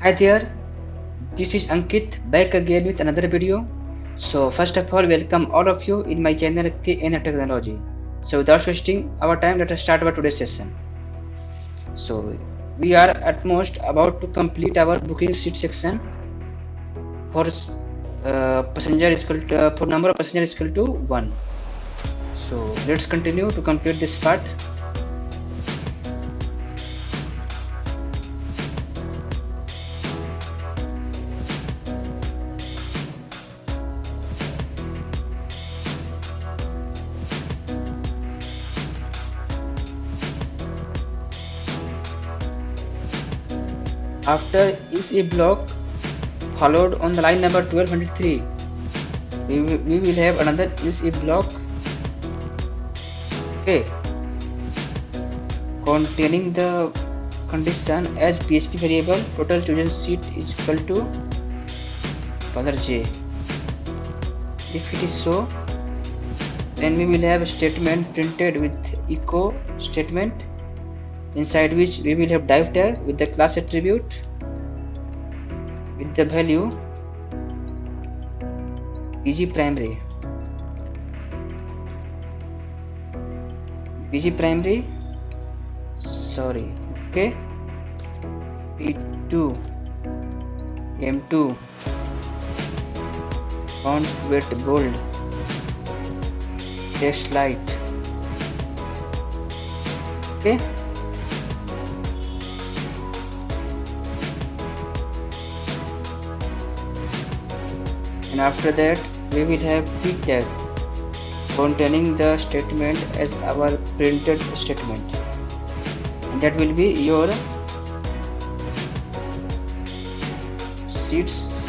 Hi there, this is Ankit back again with another video. So first of all, welcome all of you in my channel KN Technology. So without wasting our time, let us start our today's session. So we are at most about to complete our booking seat section for passenger is equal to, for number of passenger is equal to 1. So let's continue to complete this part. After is a block followed on the line number 1203, we will have another is a block, okay, containing the condition as PHP variable total chosen seat is equal to $J. If it is so, then we will have a statement printed with echo statement, inside which we will have div tag with the class attribute with the value pg primary okay, p2 m2 font weight bold, text light, okay. And after that we will have p tag containing the statement as our printed statement, and that will be your seats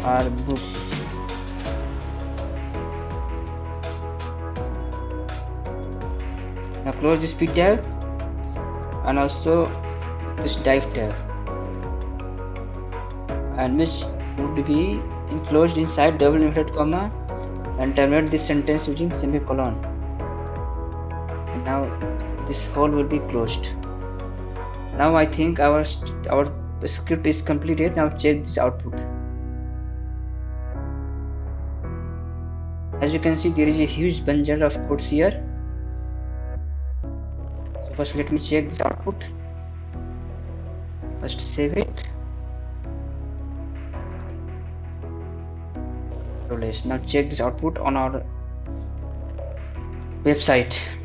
are booked. Now close this p tag and also this div tag, and which would be enclosed inside double inverted comma, and terminate this sentence using semicolon. And now this hole will be closed. Now I think our script is completed. Now check this output. As you can see, there is a huge bundle of codes here. So first let me check this output. First save it. Let's now check this output on our website.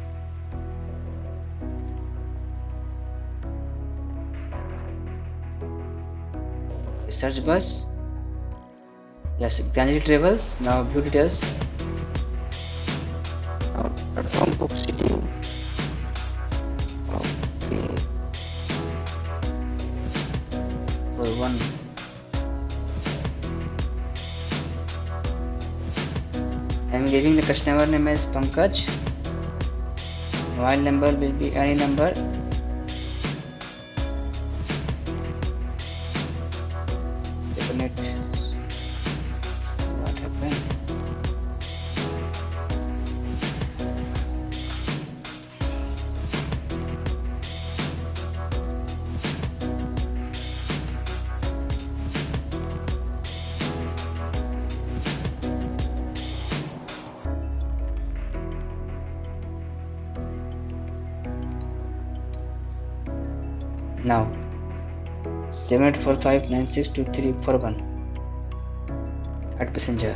Okay, search bus, yes, Ganges travels. Now view details. Now platform book sitting. Okay, for one. I am giving the customer name as Pankaj. Mobile number will be any number. What happened? Now 7845962341 at passenger.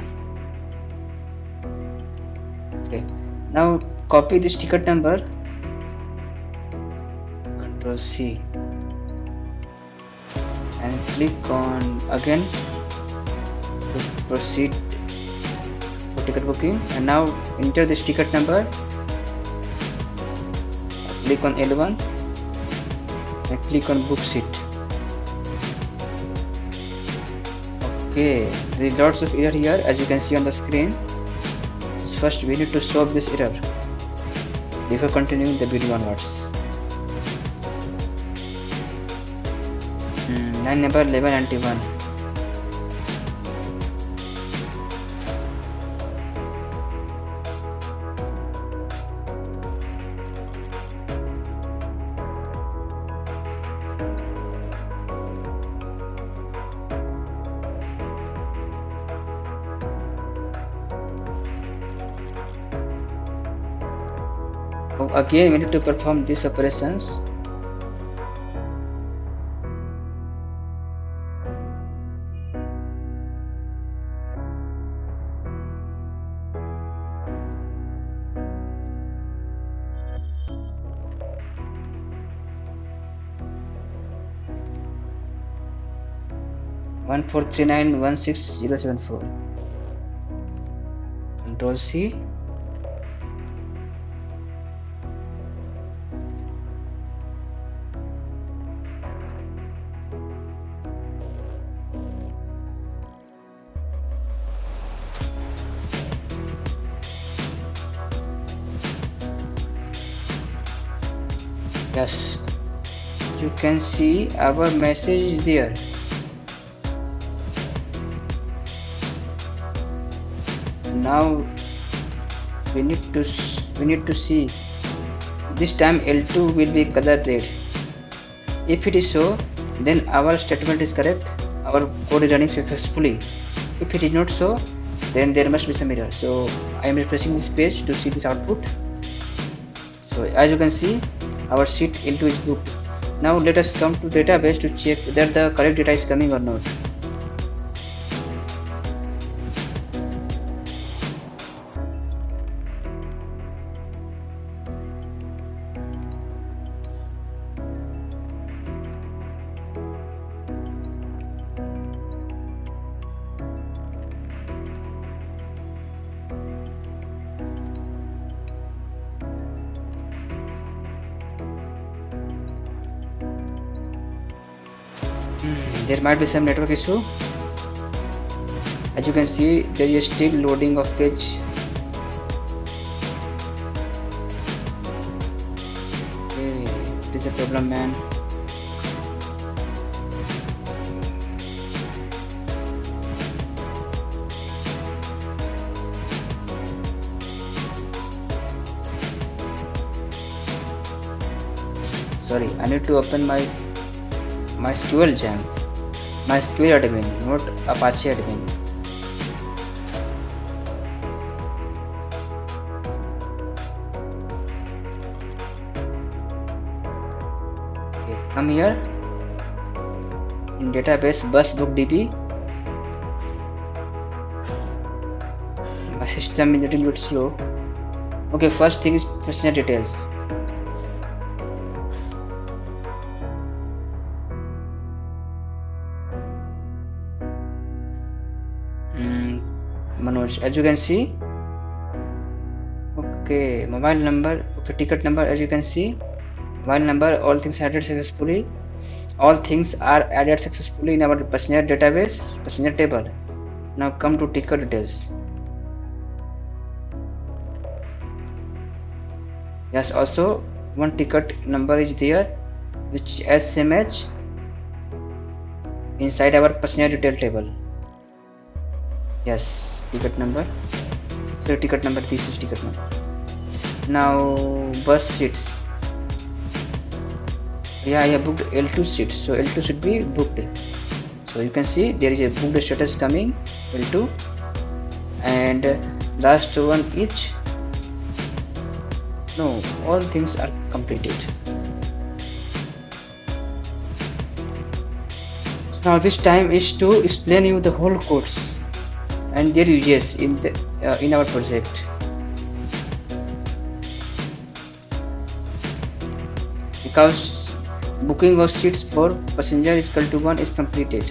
Okay, now copy this ticket number, Ctrl C, and click on again to proceed for ticket booking. And now enter this ticket number, click on L1 and click on book seat. Okay, there is lots of error here as you can see on the screen. So first we need to solve this error before continuing the video onwards. Line number 1191. Again we need to perform these operations. One four three nine one six 074. Control C. Yes, you can see our message is there. Now we need to see this time L2 will be color red. If it is so, then our statement is correct, our code is running successfully. If it is not so, then there must be some error. So I am refreshing this page to see this output. So as you can see, our sheet L2 is booked. Now let us come to database to check whether the correct data is coming or not. There might be some network issue. As you can see, there is still loading of page. Okay, it is a problem, man. Sorry, I need to open my MySQL XAMPP. MySQL admin, not Apache admin. Okay, come here in database bus book db. My system is a little bit slow. Okay, first thing is passenger details. Manoj, as you can see. Okay, mobile number, okay, ticket number, as you can see, mobile number, all things added successfully. All things are added successfully in our passenger database, passenger table. Now come to ticket details. Yes, also one ticket number is there, which is as same as inside our passenger detail table. Yes, ticket number. So ticket number, this is ticket number. Now bus seats. Yeah, I have booked L2 seats, so L2 should be booked. So you can see there is a booked status coming L2, and last one each. No, all things are completed. Now this time is to explain you the whole course and their uses in our project. Because booking of seats for passenger is equal to 1 is completed.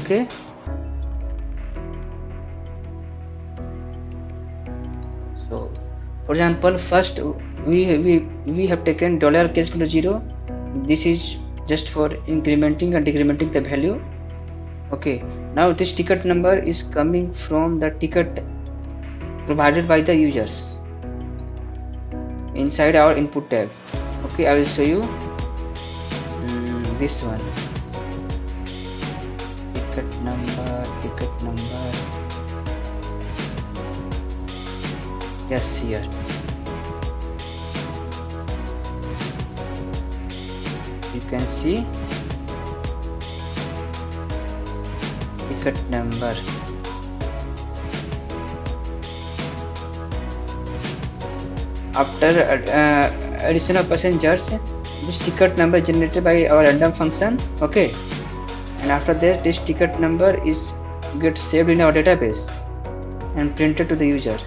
Okay. So for example, first we have taken $k=0. This is just for incrementing and decrementing the value. Okay, now this ticket number is coming from the ticket provided by the users inside our input tag. Okay, I will show you this one. Ticket number. Yes, here. You can see ticket number. After addition of passengers, this ticket number is generated by our random function. Okay, and after that this ticket number is gets saved in our database and printed to the user.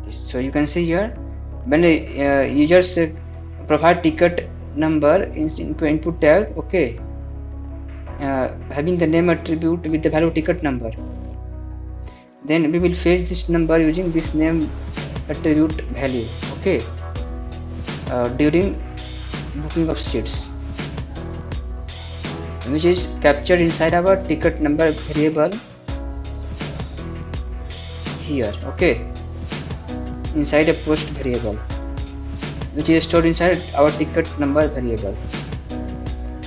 So you can see here, when the users provide ticket number into input tag, okay, having the name attribute with the value ticket number, then we will fetch this number using this name attribute value, okay, during booking of seats, which is captured inside our ticket number variable here, okay, inside a post variable, which is stored inside our ticket number variable.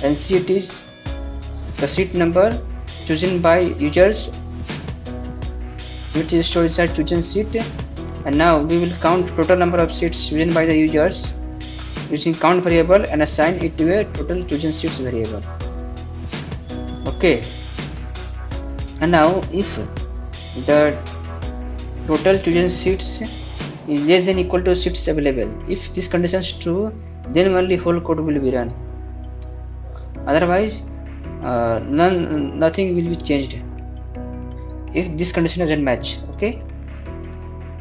And seat is the seat number chosen by users, which is stored inside chosen seat. And now we will count total number of seats chosen by the users using count variable and assign it to a total chosen seats variable. Okay, and now if the total chosen seats is less than equal to seats available, if this condition is true, then only whole code will be run. Otherwise nothing will be changed if this condition doesn't match. Okay,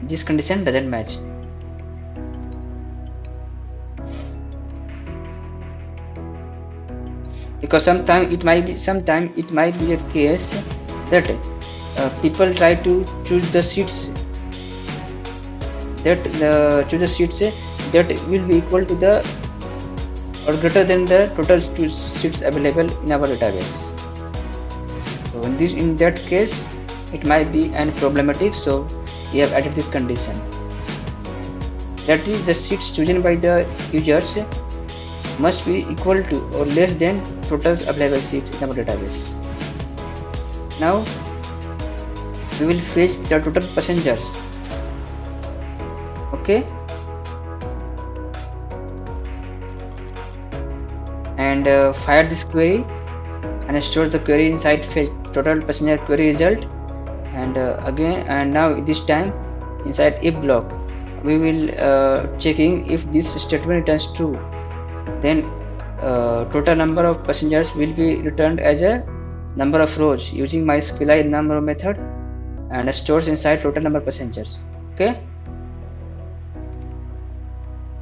this condition doesn't match. Because sometimes it might be a case that people try to choose the seats that will be equal to the or greater than the total seats available in our database. So in that case it might be problematic, so we have added this condition, that is the seats chosen by the users must be equal to or less than total available seats in our database. Now we will fetch the total passengers. Okay, and fire this query and store the query inside fetch total passenger query result. And now this time inside if block we will checking if this statement returns true, then total number of passengers will be returned as a number of rows using MySQL number method and stores inside total number of passengers. Okay,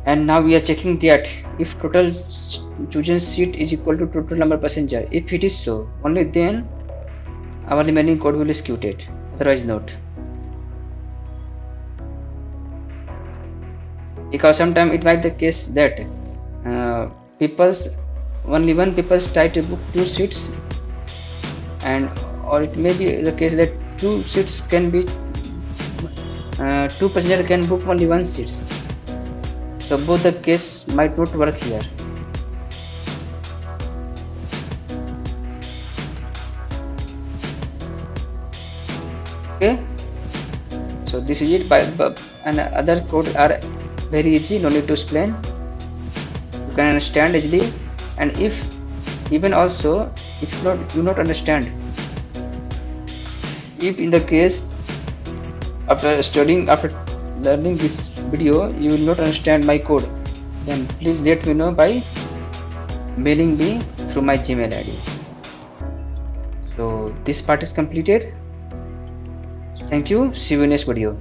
and now we are checking that if total chosen seat is equal to total number of passenger. If it is so, only then our remaining code will be executed, otherwise not. Because sometimes it might be the case that only one people try to book 2 seats, and or it may be the case that 2 seats can be 2 passengers can book only 1 seat. So both the case might not work here. Okay, so this is it. And other code are very easy, no need to explain, you can understand easily. And if even also if you not understand, if in the case after learning this video you will not understand my code, then please let me know by mailing me through my Gmail ID. So this part is completed. Thank you, see you in next video.